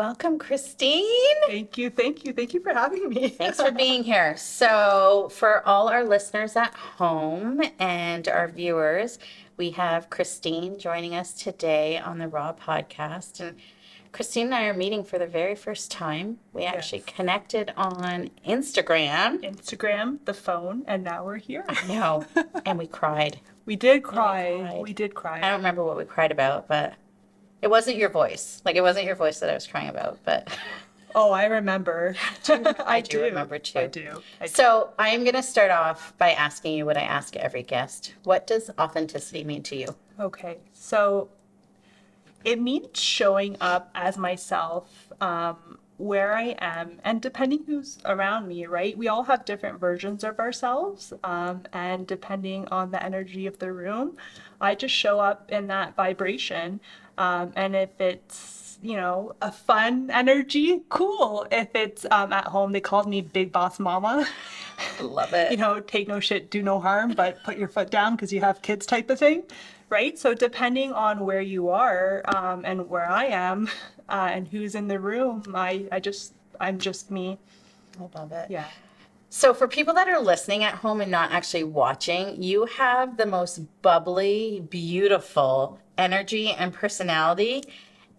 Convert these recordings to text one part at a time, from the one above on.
Welcome, Kristine. Thank you. Thank you. Thank you for having me. Thanks for being here. So, for all our listeners at home and our viewers, we have Kristine joining us today on the R.A.W podcast. And Kristine and I are meeting for the very first time. We actually connected on Instagram. Instagram, the phone, and now we're here. I know. And we cried. We did cry. We did cry. I don't remember what we cried about, but it wasn't your voice. Like, it wasn't your voice that I was crying about, but Oh, I remember. I do remember too. I do. So I'm going to start off by asking you what I ask every guest. What does authenticity mean to you? Okay. So it means showing up as myself, where I am, and depending who's around me, right? We all have different versions of ourselves, and depending on the energy of the room, I just show up in that vibration. And if it's, a fun energy, cool. If it's at home, they called me Big Boss Mama. Love it. Take no shit, do no harm, but put your foot down because you have kids type of thing, right? So depending on where you are, and where I am, and who's in the room, I'm just me. I love it. Yeah. So for people that are listening at home and not actually watching, you have the most bubbly, beautiful energy and personality.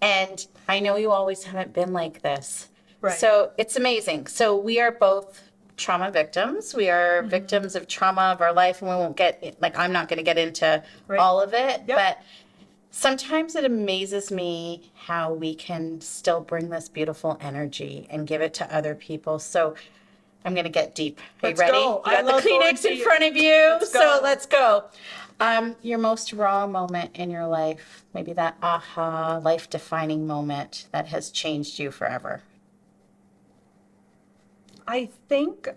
And I know you always haven't been like this. Right. So it's amazing. So we are both trauma victims. We are victims of trauma of our life, and we won't I'm not going to get into all of it. Yep. But sometimes it amazes me how we can still bring this beautiful energy and give it to other people. So I'm going to get deep. Are you Let's ready? go. You got the Kleenex in front of you. Let's go. Your most raw moment in your life, maybe that aha, life-defining moment that has changed you forever. I think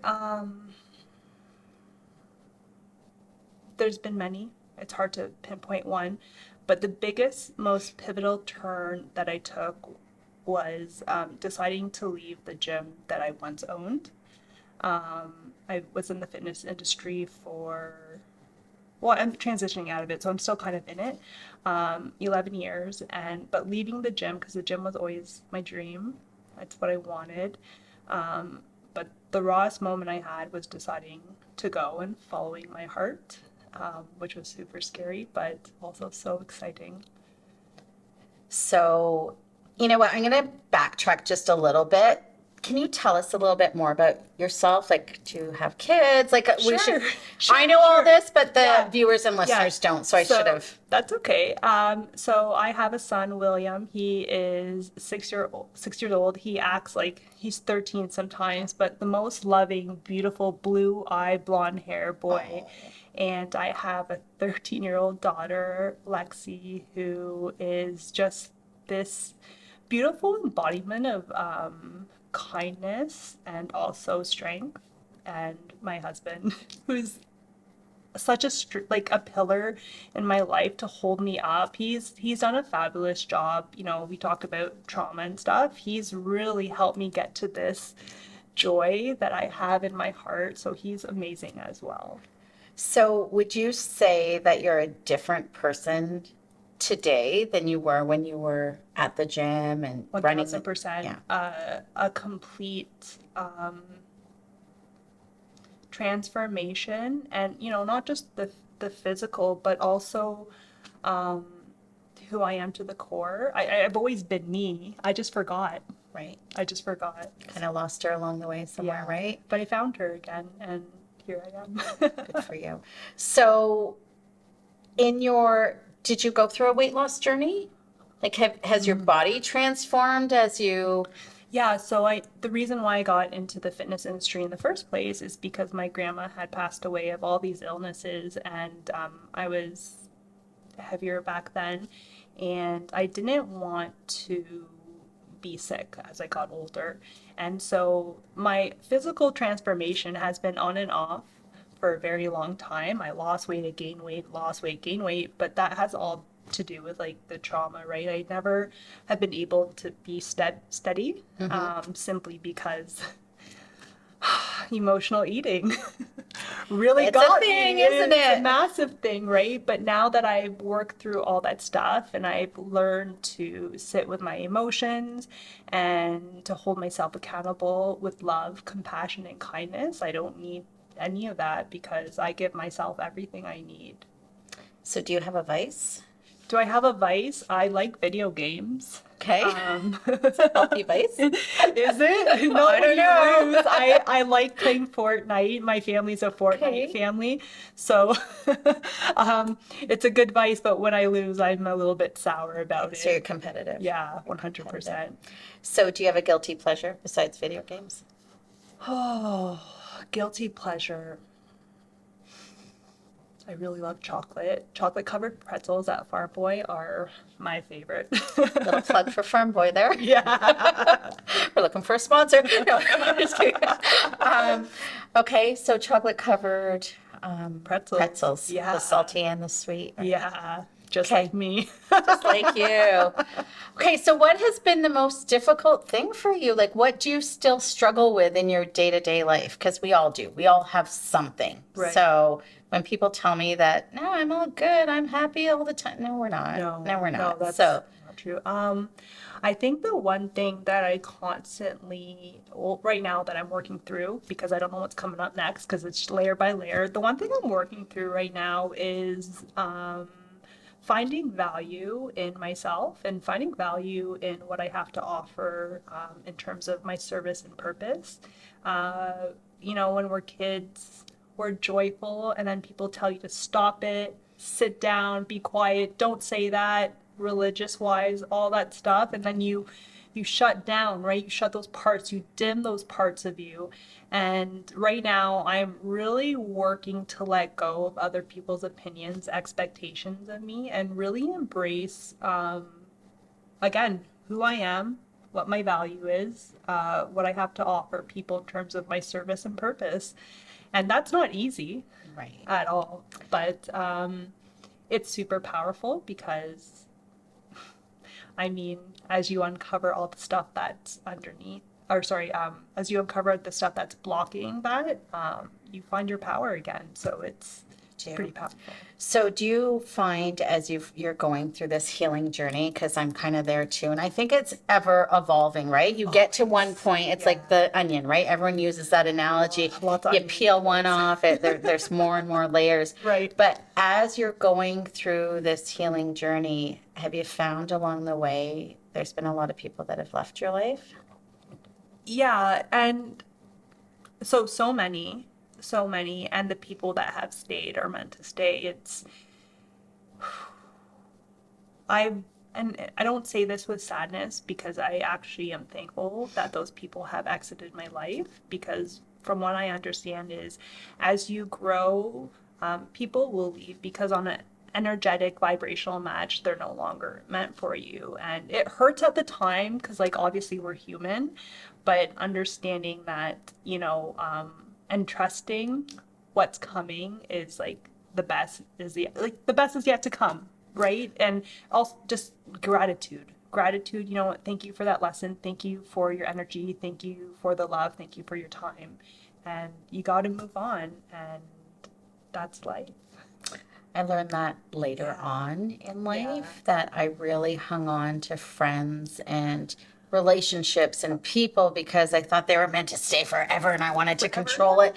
there's been many. It's hard to pinpoint one. But the biggest, most pivotal turn that I took was deciding to leave the gym that I once owned. I was in the fitness industry I'm transitioning out of it, so I'm still kind of in it, 11 years, but leaving the gym, because the gym was always my dream. That's what I wanted. But the rawest moment I had was deciding to go and following my heart, which was super scary, but also so exciting. So, you know what? I'm going to backtrack just a little bit. Can you tell us a little bit more about yourself? Like, do you have kids? Sure, I know all this, but the viewers and listeners don't, so I should have. That's okay. So I have a son, William. He is 6 years old. He acts like he's 13 sometimes, but the most loving, beautiful, blue-eyed, blonde hair boy. And I have a 13-year-old daughter, Lexi, who is just this beautiful embodiment of kindness and also strength. And my husband, who's such a pillar in my life to hold me up. He's done a fabulous job. We talk about trauma and stuff. He's really helped me get to this joy that I have in my heart. So he's amazing as well. So would you say that you're a different person today than you were when you were at the gym and running? 1,000%. A complete transformation, and not just the physical, but also who I am to the core. I've always been me. I just forgot. Right. I just forgot. Kind of lost her along the way somewhere, right? But I found her again, and here I am. Good for you. So did you go through a weight loss journey? Like, has your body transformed as you... Yeah, so the reason why I got into the fitness industry in the first place is because my grandma had passed away of all these illnesses, and I was heavier back then, and I didn't want to be sick as I got older. And so my physical transformation has been on and off for a very long time. I lost weight, I gained weight, lost weight, gained weight, but that has all to do with the trauma, right? I never have been able to be steady, simply because emotional eating really It's a got thing, me. isn't It's a it? massive thing, right? But now that I've worked through all that stuff and I've learned to sit with my emotions and to hold myself accountable with love, compassion, and kindness, I don't need any of that because I give myself everything I need. So do you have a vice? Do I have a vice? I like video games. Okay. Is a healthy vice? it? Not I when don't you know. lose. I like playing Fortnite. My family's a Fortnite Okay. family. So it's a good vice, but when I lose, I'm a little bit sour about So you're it. competitive. Yeah, Competitive. 100%. So do you have a guilty pleasure besides video games? Oh, guilty pleasure. I really love chocolate. Chocolate covered pretzels at Farm Boy are my favorite. Little plug for Farm Boy there. Yeah. We're looking for a sponsor. No, just kidding. Okay, so chocolate covered pretzels, Yeah. the salty and the sweet. Right? Yeah. Just Okay. like me. Just like you. Okay, so what has been the most difficult thing for you? Like, what do you still struggle with in your day-to-day life? Because we all do. We all have something. Right. So when people tell me that, no, I'm all good, I'm happy all the time. No, we're not. No, No, we're no, not. that's So, not true. I think the one thing that I constantly, well, right now that I'm working through, because I don't know what's coming up next, because it's layer by layer. The one thing I'm working through right now is finding value in myself and finding value in what I have to offer in terms of my service and purpose. When we're kids, we're joyful, and then people tell you to stop it, sit down, be quiet, don't say that, religious wise, all that stuff, and then you shut down, right? You shut those parts, you dim those parts of you. And right now, I'm really working to let go of other people's opinions, expectations of me, and really embrace, again, who I am, what my value is, what I have to offer people in terms of my service and purpose. And that's not easy right. at all, but it's super powerful because I mean, as you uncover all the stuff that's underneath, or sorry, as you uncover the stuff that's blocking that, you find your power again. So it's pretty powerful. So do you find as you're going through this healing journey, because I'm kind of there too, and I think it's ever evolving, right? You get to one point, it's like the onion, right? Everyone uses that analogy. You peel one off, there's more and more layers. Right. But as you're going through this healing journey, have you found along the way there's been a lot of people that have left your life? Yeah, and so many, and the people that have stayed are meant to stay. And I don't say this with sadness because I actually am thankful that those people have exited my life, because from what I understand is as you grow, people will leave because on an energetic vibrational match, they're no longer meant for you. And it hurts at the time because like obviously we're human, but understanding that, and trusting what's coming is like the best is yet to come, right? And also just gratitude, thank you for that lesson, thank you for your energy, thank you for the love, thank you for your time, and you got to move on, and that's life. I learned that later on in life, that I really hung on to friends and relationships and people because I thought they were meant to stay forever and I wanted to control it.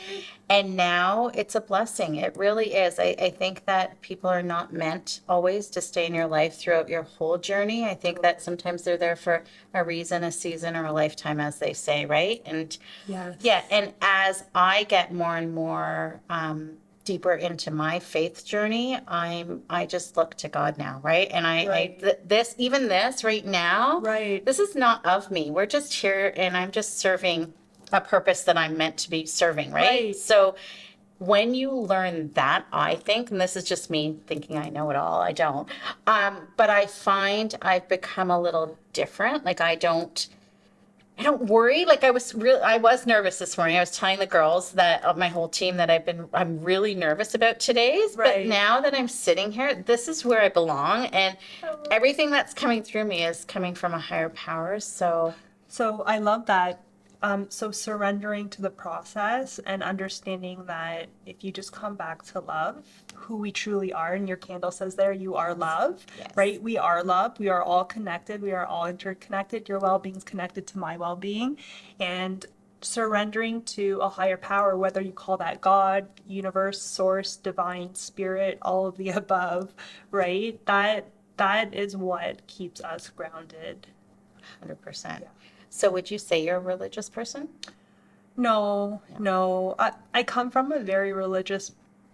And now it's a blessing. It really is. I think that people are not meant always to stay in your life throughout your whole journey. I think that sometimes they're there for a reason, a season, or a lifetime, as they say, right? And Yes. and as I get more and more deeper into my faith journey, I just look to God now, right? And this right now, Right. this is not of me. We're just here and I'm just serving a purpose that I'm meant to be serving, right? So when you learn that, I think, and this is just me thinking I know it all, I don't, but I find I've become a little different. Like I don't worry. Like I was nervous this morning. I was telling the girls that my whole team that I'm really nervous about today's, but now that I'm sitting here, this is where I belong. And everything that's coming through me is coming from a higher power. So I love that. So surrendering to the process and understanding that if you just come back to love, who we truly are, and your candle says there, you are love, Yes. right? We are love. We are all connected. We are all interconnected. Your well-being is connected to my well-being. And surrendering to a higher power, whether you call that God, universe, source, divine, spirit, all of the above, right? That is what keeps us grounded. 100%. Yeah. So would you say you're a religious person? No, no. I come from a very religious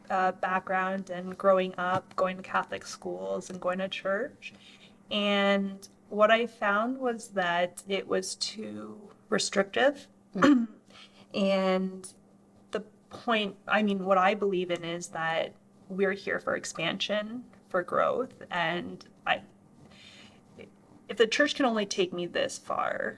background and growing up, going to Catholic schools and going to church. And what I found was that it was too restrictive. And the point, I mean, what I believe in is that we're here for expansion, for growth. And if the church can only take me this far,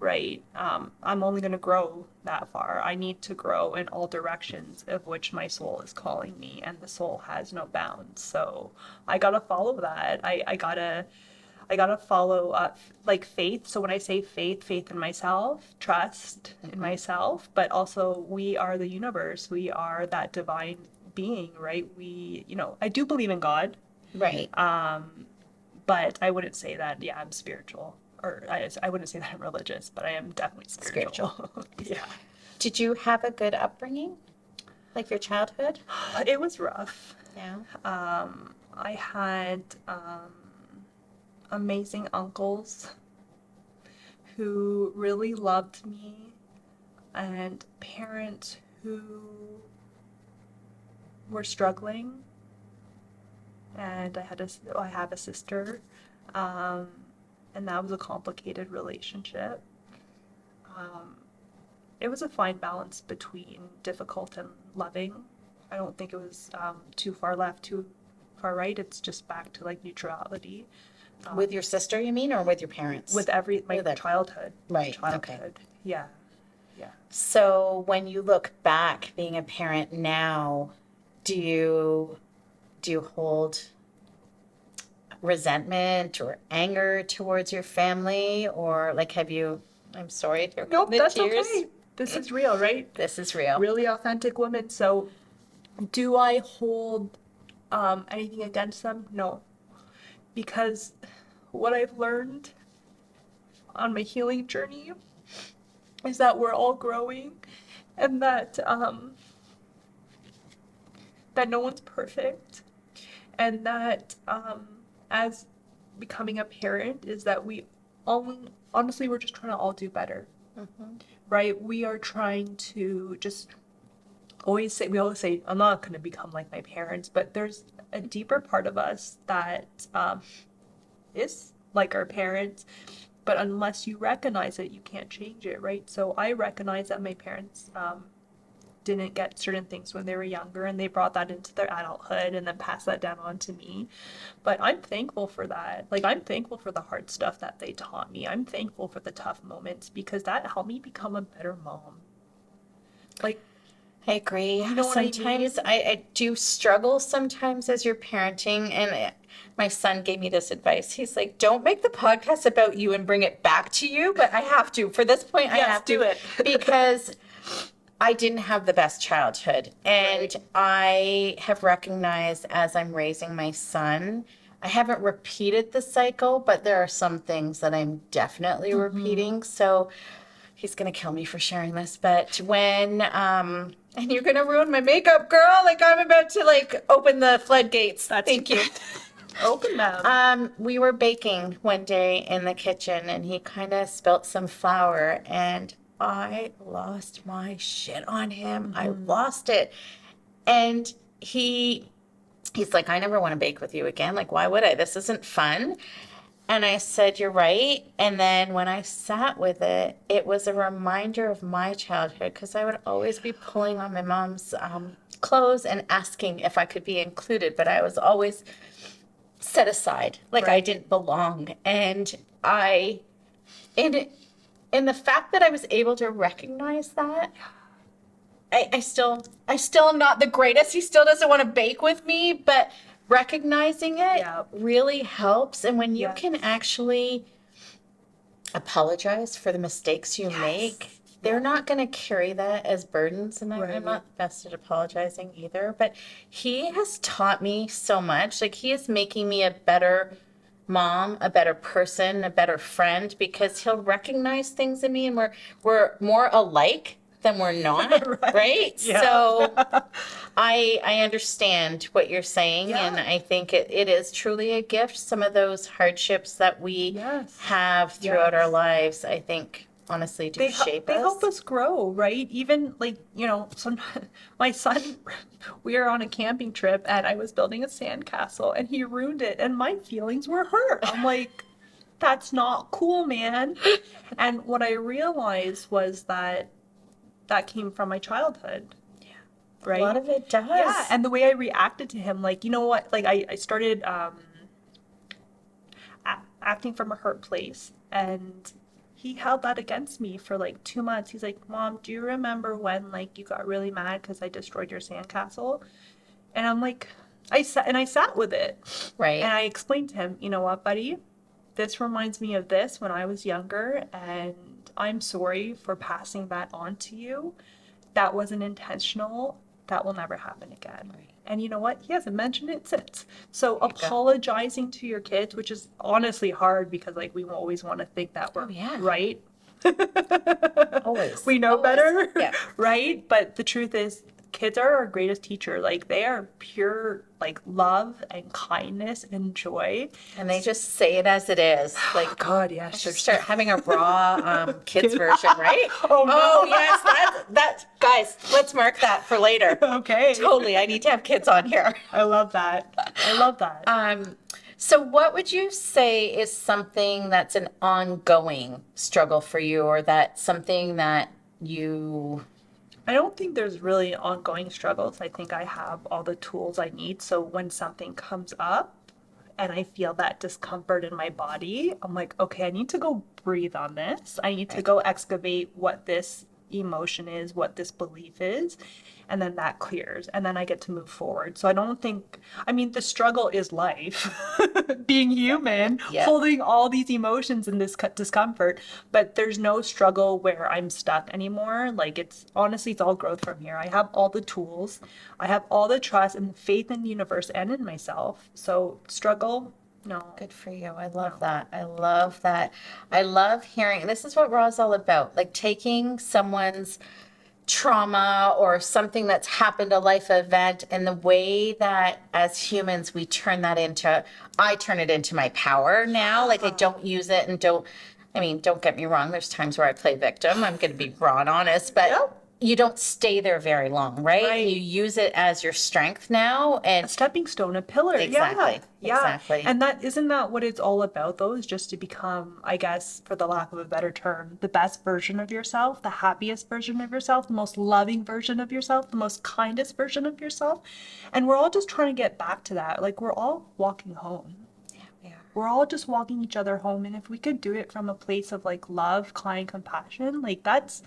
right? I'm only going to grow that far. I need to grow in all directions of which my soul is calling me, and the soul has no bounds. So I gotta follow that. I gotta follow like faith. So when I say faith, faith in myself, trust in myself, but also we are the universe. We are that divine being, right? I do believe in God, Right. but I wouldn't say that, yeah, I'm spiritual. Or I wouldn't say that I'm religious, but I am definitely spiritual. Yeah. Did you have a good upbringing? Like your childhood? It was rough. Yeah. I had amazing uncles who really loved me and parents who were struggling. And I have a sister. And that was a complicated relationship. It was a fine balance between difficult and loving. I don't think it was too far left, too far right. It's just back to like neutrality. With your sister, you mean, or with your parents? With my childhood. Right. Childhood. Okay. Yeah. Yeah. So when you look back, being a parent now, do you hold resentment or anger towards your family, or like I'm sorry if you're Nope, the that's tears. okay. This is real, right? This is real. Really authentic woman. So do I hold anything against them? No. Because what I've learned on my healing journey is that we're all growing, and that that no one's perfect, and that as becoming a parent is that honestly we're just trying to all do better. Right? We are trying to just we always say I'm not going to become like my parents, but there's a deeper part of us that is like our parents, but unless you recognize it, you can't change it, right? So I recognize that my parents didn't get certain things when they were younger, and they brought that into their adulthood and then passed that down on to me. But I'm thankful for that. Like, I'm thankful for the hard stuff that they taught me. I'm thankful for the tough moments because that helped me become a better mom. Like, I agree. You know what I mean? Sometimes I do struggle sometimes as you're parenting, and my son gave me this advice. He's like, "Don't make the podcast about you and bring it back to you," but I have to. For this point, I Yes, have do to it. because I didn't have the best childhood, and Right. I have recognized as I'm raising my son, I haven't repeated the cycle, but there are some things that I'm definitely repeating. So he's gonna kill me for sharing this, but when and you're gonna ruin my makeup, girl. Like I'm about to like open the floodgates. Thank you. Open them. We were baking one day in the kitchen, and he kind of spilt some flour, and I lost my shit on him. I lost it, and he's like, I never want to bake with you again. Like, why would I? This isn't fun. And I said, you're right. And then when I sat with it, it was a reminder of my childhood because I would always be pulling on my mom's clothes and asking if I could be included, but I was always set aside, like I didn't belong. And in the fact that I was able to recognize that, I still am not the greatest. He still doesn't want to bake with me, but recognizing it really helps. And when you Yes. can actually apologize for the mistakes you make, they're not going to carry that as burdens. And I'm Right. not best at apologizing either, but he has taught me so much. Like, he is making me a better mom, a better person, a better friend, because he'll recognize things in me, and we're more alike than we're not, Right. right? Yeah. So I understand what you're saying, and Yeah. I think it is truly a gift. Some of those hardships that we Yes. have throughout our Yes. lives, I think, honestly, do shape They us. help us grow, right? Even like, you know, some my son, we were on a camping trip and I was building a sandcastle and he ruined it and my feelings were hurt. I'm like, that's not cool, man. And what I realized was that that came from my childhood, A lot right? of it does. Yeah, and the way I reacted to him, like, you know what? Like, I started acting from a hurt place, and he held that against me for like 2 months. He's like, "Mom, do you remember when like you got really mad because I destroyed your sandcastle?" And I'm like, I sat with it, Right. and I explained to him, you know what, buddy, this reminds me of this when I was younger, and I'm sorry for passing that on to you. That wasn't intentional. That will never happen again. Right. And you know what? He hasn't mentioned it since. So There you go. apologizing to your kids, which is honestly hard because like we always want to think that we're Oh, yeah. right. Always. We know Always. better, Yeah. right? But the truth is, kids are our greatest teacher. Like they are pure like love and kindness and joy. And they just say it as it is. Like, God, I yes. should start having a raw kids Kid- version, right? Oh, no. Oh, yes, that guys, let's mark that for later. Okay. Totally, I need to have kids on here. I love that. I love that. So what would you say is something that's an ongoing struggle for you, or that something that you... I don't think there's really ongoing struggles. I think I have all the tools I need. So when something comes up and I feel that discomfort in my body, I'm like, okay, I need to go breathe on this. I need to go excavate what this emotion is, what this belief is, and then that clears. And then I get to move forward. So I don't think, I mean, the struggle is life, being human, Yeah. holding all these emotions and this discomfort, but there's no struggle where I'm stuck anymore. Like it's honestly, it's all growth from here. I have all the tools, I have all the trust and faith in the universe and in myself. So struggle, no. Good for you. I love that. I love that. I love hearing, this is what Raw's all about, like taking someone's trauma or something that's happened, a life event, and the way that as humans we turn that into, I turn it into my power now. Like I don't use it and don't, I mean, don't get me wrong, there's times where I play victim. I'm going to be raw and honest, but Yep. you don't stay there very long, right? Right. You use it as your strength now, A and stepping stone, a pillar. Exactly. Yeah. Exactly. And that isn't that what it's all about though, is just to become, I guess, for the lack of a better term, the best version of yourself, the happiest version of yourself, the most loving version of yourself, the most kindest version of yourself. And we're all just trying to get back to that. Like we're all walking home. yeah. We're all just walking each other home. And if we could do it from a place of like love, kind, compassion, like that's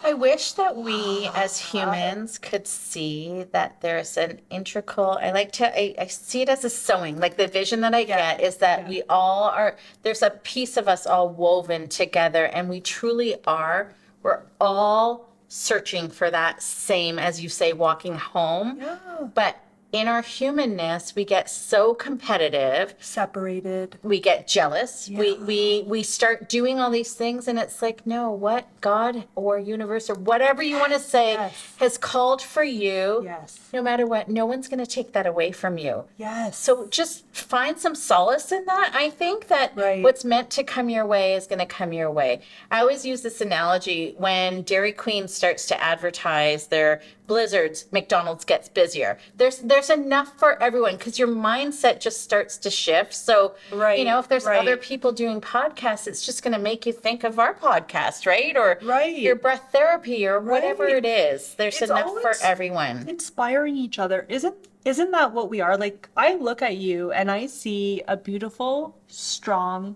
I wish that we as humans could see that there's an integral, I see it as a sewing. Like the vision that I get is that Yeah. we all are, there's a piece of us all woven together, and we truly are, we're all searching for that same, as you say, walking home. Yeah. But in our humanness, we get so competitive. Separated. We get jealous. Yeah. We start doing all these things, and it's like, no, what God or universe or whatever you want to say Yes. has called for you. Yes. No matter what, no one's going to take that away from you. Yes. So just find some solace in that. I think that Right. what's meant to come your way is going to come your way. I always use this analogy when Dairy Queen starts to advertise their blizzards, McDonald's gets busier. There's enough for everyone because your mindset just starts to shift. So, Right, if there's right. other people doing podcasts, it's just going to make you think of our podcast, right? Or Right. your breath therapy or whatever Right. it is. There's It's enough for always everyone. inspiring each other. Isn't that what we are? Like I look at you and I see a beautiful, strong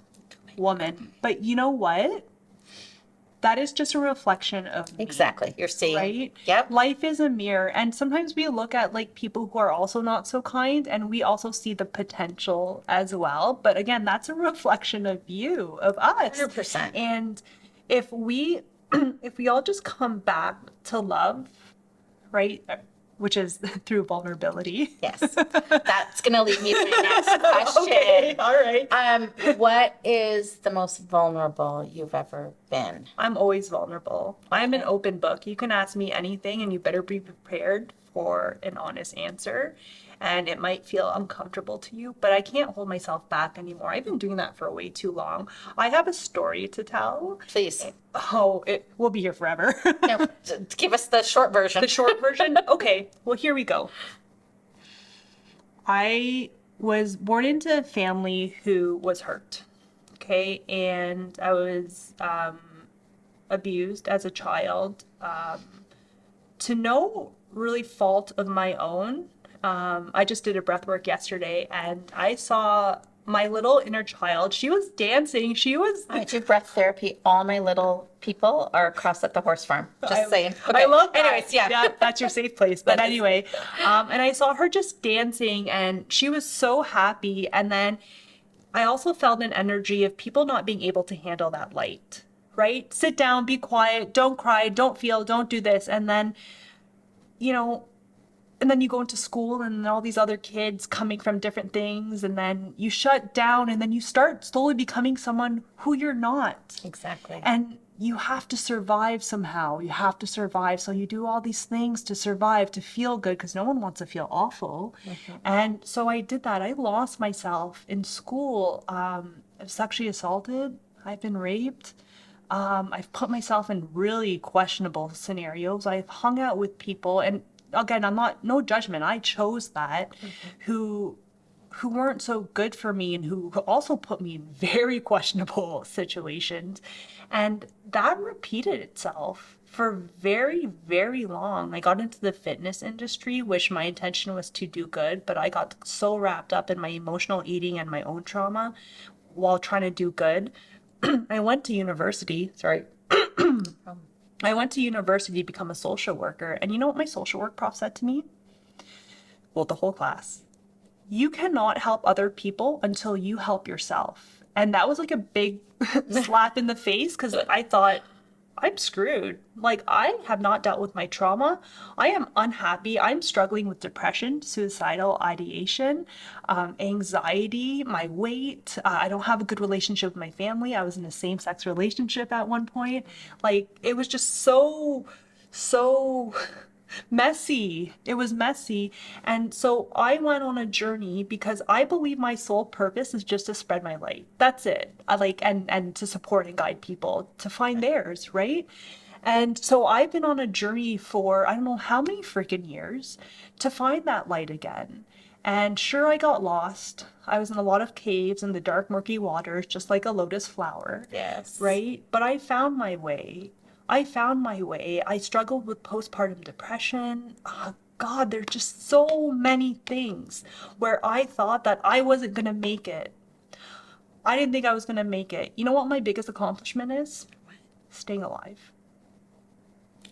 woman. But you know what? That is just a reflection of me. Exactly. You're seeing. Right? Yep. Life is a mirror. And sometimes we look at like people who are also not so kind and we also see the potential as well. But again, that's a reflection of you, of us. 100%. And if we if we all just come back to love, right? Which is through vulnerability. Yes. That's going to lead me to my next question. Okay, all right. What is the most vulnerable you've ever been? I'm always vulnerable. I'm an open book. You can ask me anything and you better be prepared for an honest answer. And it might feel uncomfortable to you, but I can't hold myself back anymore. I've been doing that for way too long. I have a story to tell. Please. Oh, it will be here forever. No, give us the short version. The short version? Okay, well, here we go. I was born into a family who was hurt. Okay, and I was abused as a child. To no really fault of my own. I just did a breath work yesterday and I saw my little inner child. She was dancing. She was. I do breath therapy. All my little people are across at the horse farm. Just saying. Okay. I love that. Anyways, yeah. Yeah, that's your safe place. But anyway, and I saw her just dancing and she was so happy. And then I also felt an energy of people not being able to handle that light, right? Sit down, be quiet, don't cry, don't feel, don't do this. And then, you know, and then you go into school and all these other kids coming from different things and then you shut down and then you start slowly becoming someone who you're not. Exactly. And you have to survive somehow. You have to survive. So you do all these things to survive, to feel good, because no one wants to feel awful. Mm-hmm. And so I did that. I lost myself in school. I was sexually assaulted. I've been raped. I've put myself in really questionable scenarios. I've hung out with people and again, no judgment. I chose that, who weren't so good for me and who also put me in very questionable situations. And that repeated itself for very, very long. I got into the fitness industry, which my intention was to do good, but I got so wrapped up in my emotional eating and my own trauma while trying to do good. I went to university. Sorry. I went to university to become a social worker. And you know what my social work prof said to me? Well, the whole class. You cannot help other people until you help yourself. And that was like a big slap in the face because I thought, I'm screwed. Like, I have not dealt with my trauma. I am unhappy. I'm struggling with depression, suicidal ideation, anxiety, my weight. I don't have a good relationship with my family. I was in a same-sex relationship at one point. Like, it was just so messy. It was messy. And so I went on a journey because I believe my sole purpose is just to spread my light. That's it. I like, and to support and guide people to find theirs, right? And so I've been on a journey for, I don't know how many freaking years to find that light again. And sure, I got lost. I was in a lot of caves in the dark, murky waters, just like a lotus flower. Yes. Right? But I found my way. I struggled with postpartum depression. Oh, God, there's just so many things where I thought that I wasn't going to make it. I didn't think I was going to make it. You know what my biggest accomplishment is? Staying alive.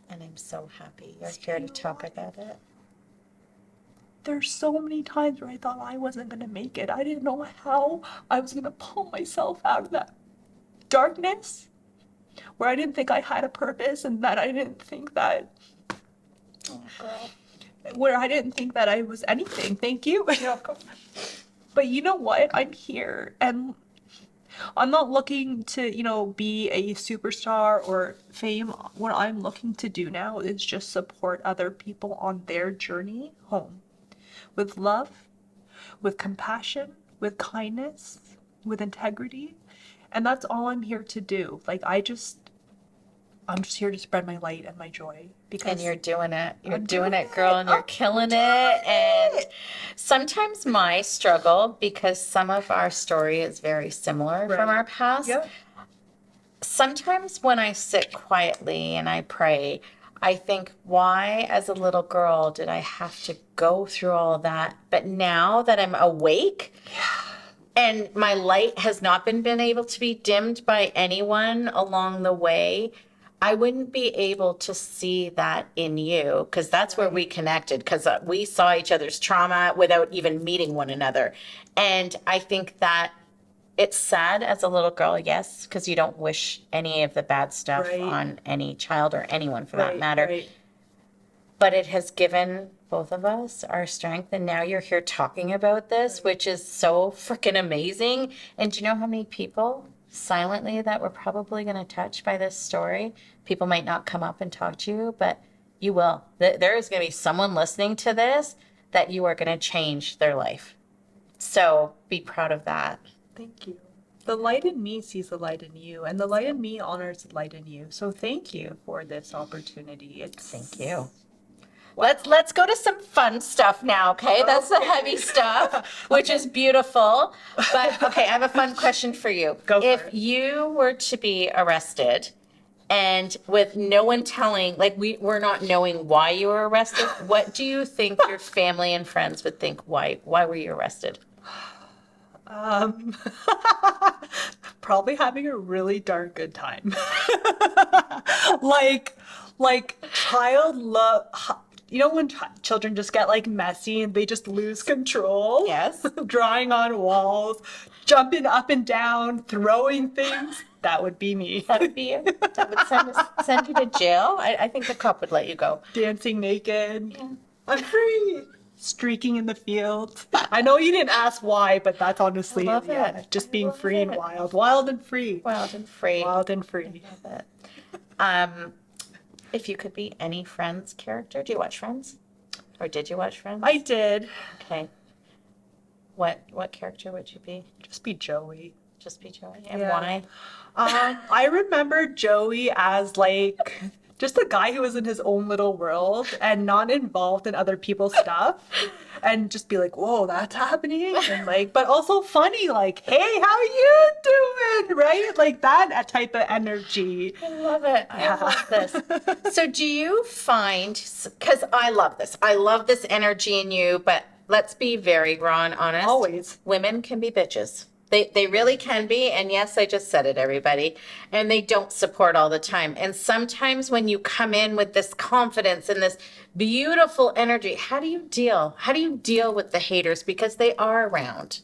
And I'm so happy you're here to talk about it. There's so many times where I thought I wasn't going to make it. I didn't know how I was going to pull myself out of that darkness, where I didn't think I had a purpose and that I didn't think that, where I didn't think that I was anything. Thank you. But you know what? I'm here and I'm not looking to, be a superstar or fame. What I'm looking to do now is just support other people on their journey home with love, with compassion, with kindness, with integrity. And that's all I'm here to do. Like, I'm just here to spread my light and my joy. And you're doing it. You're doing it, girl, and you're killing it. And sometimes my struggle, because some of our story is very similar from our past. Yep. Sometimes when I sit quietly and I pray, I think, why as a little girl did I have to go through all of that? But now that I'm awake, and my light has not been able to be dimmed by anyone along the way, I wouldn't be able to see that in you, because that's where we connected, because we saw each other's trauma without even meeting one another. And I think that it's sad as a little girl, yes, because you don't wish any of the bad stuff Right. on any child or anyone for that Right, matter. right. But it has given both of us our strength. And now you're here talking about this, which is so freaking amazing. And do you know how many people silently that we're probably going to touch by this story? People might not come up and talk to you, but you will. There is going to be someone listening to this that you are going to change their life. So be proud of that. Thank you. The light in me sees the light in you, and the light in me honors the light in you. So thank you for this opportunity. Thank you. Let's go to some fun stuff now, okay? That's the heavy stuff, which is beautiful. But okay, I have a fun question for you. Go for If it. you were to be arrested and with no one telling, like we're not knowing why you were arrested, what do you think your family and friends would think? Why were you arrested? Um, probably having a really darn good time. like, like child love. You know when children just get like messy and they just lose control? Yes. Drawing on walls, jumping up and down, throwing things. That would be me. That would be you. That would send you to jail. I think the cop would let you go. Dancing naked. I'm free. Streaking in the fields. I know you didn't ask why, but that's honestly, I love yeah, it. just I being love free and it. wild. Wild and free. Wild and free. Wild and free. Love it. If you could be any Friends character, do you watch Friends? Or did you watch Friends? I did. Okay. What character would you be? Just be Joey. Just be Joey. And Yeah. why? I remember Joey as like just a guy who was in his own little world and not involved in other people's stuff. And just be like, whoa, that's happening. And like, but also funny, like, hey, how you doing? Right? Like that type of energy. I love it. I Yeah. love this. So do you find, because I love this. I love this energy in you, but let's be very raw and honest. Always. Women can be bitches. They really can be. And yes, I just said it, everybody. And they don't support all the time. And sometimes when you come in with this confidence and this beautiful energy, how do you deal? How do you deal with the haters? Because they are around.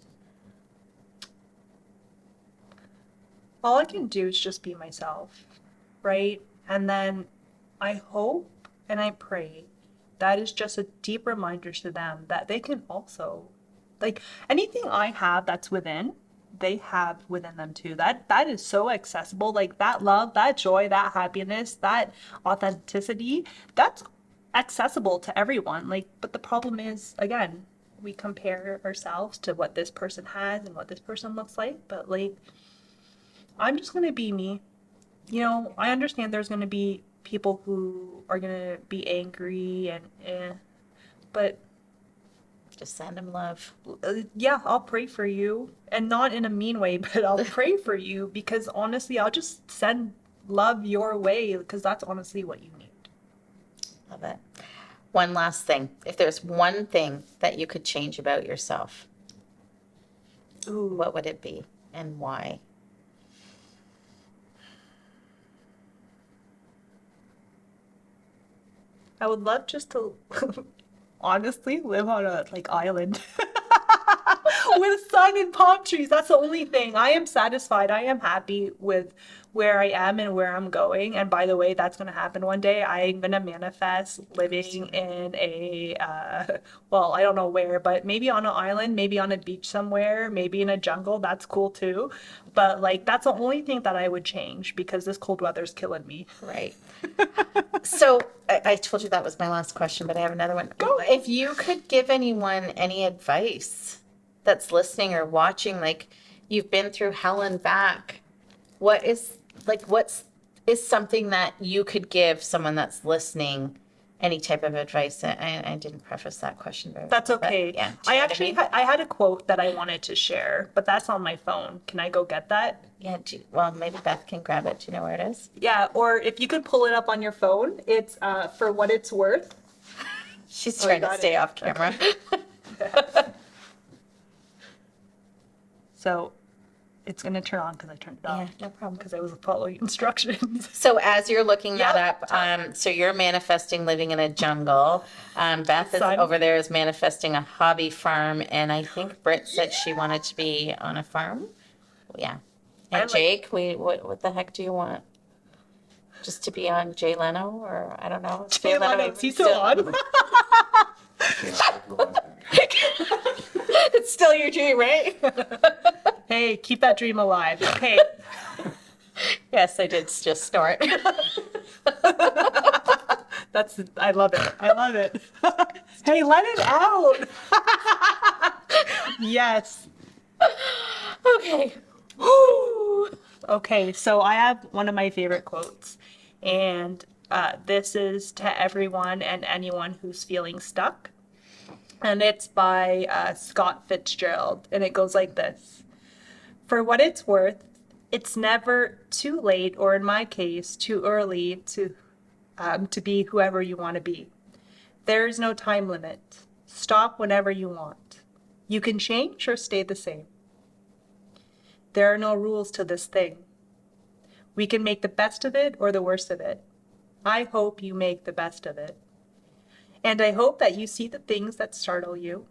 All I can do is just be myself, right? And then I hope and I pray that is just a deep reminder to them that they can also, like anything I have that's within, they have within them too. That is so accessible. Like that love, that joy, that happiness, that authenticity, that's accessible to everyone. Like, but the problem is, again, we compare ourselves to what this person has and what this person looks like. But like, I'm just gonna be me. You know, I understand there's gonna be people who are gonna be angry and but Just send them love. yeah, I'll pray for you, and not in a mean way, but I'll pray for you because honestly, I'll just send love your way because that's honestly what you need. Love it. One last thing. If there's one thing that you could change about yourself, Ooh. what would it be and why? I would love just to honestly live on a like island with sun and palm trees. That's the only thing. I am satisfied. I am happy with where I am and where I'm going. And by the way, that's going to happen one day. I'm going to manifest living in a, well, I don't know where, but maybe on an island, maybe on a beach somewhere, maybe in a jungle. That's cool too. But like, that's the only thing that I would change because this cold weather's killing me. Right. So I told you that was my last question, but I have another one. Go. If you could give anyone any advice that's listening or watching, like you've been through hell and back, what's something that you could give someone that's listening any type of advice? I didn't preface that question very That's well, but okay. yeah. Do you I know what actually mean? I had a quote that I wanted to share, but that's on my phone. Can I go get that? Yeah, well, maybe Beth can grab it. Do you know where it is? Yeah, or if you could pull it up on your phone, it's for what it's worth. She's Oh, you trying to got stay it. off camera. So it's going to turn on because I turned it Yeah, off no problem. because I was following instructions. So as you're looking that Yeah. up, so you're manifesting living in a jungle. Beth is Sun. over there is manifesting a hobby farm, and I think Britt said she wanted to be on a farm Yeah. I And like- Jake, what the heck do you want? Just to be on Jay Leno, or I don't know. Is Jay Leno, even is he still on? It's still your dream, right? Hey, keep that dream alive. Okay. Yes, I did just snort. I love it. I love it. Hey, let it out. Yes. Okay. Woo. Okay, so I have one of my favorite quotes, and this is to everyone and anyone who's feeling stuck. And it's by Scott Fitzgerald, and it goes like this. For what it's worth, it's never too late, or in my case, too early to be whoever you want to be. There is no time limit. Stop whenever you want. You can change or stay the same. There are no rules to this thing. We can make the best of it or the worst of it. I hope you make the best of it. And I hope that you see the things that startle you.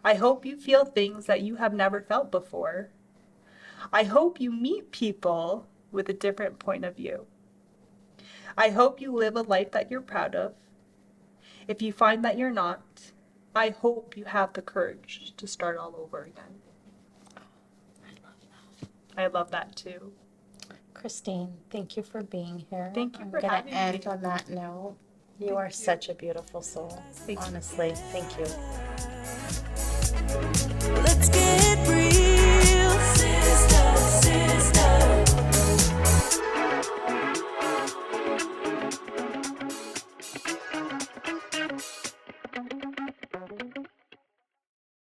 I hope you feel things that you have never felt before. I hope you meet people with a different point of view. I hope you live a life that you're proud of. If you find that you're not, I hope you have the courage to start all over again. I love that too. Christine, thank you for being here. Thank you for I'm gonna having me. end on that note. You are such a beautiful soul. Thank you. Honestly, thank you. Let's get real.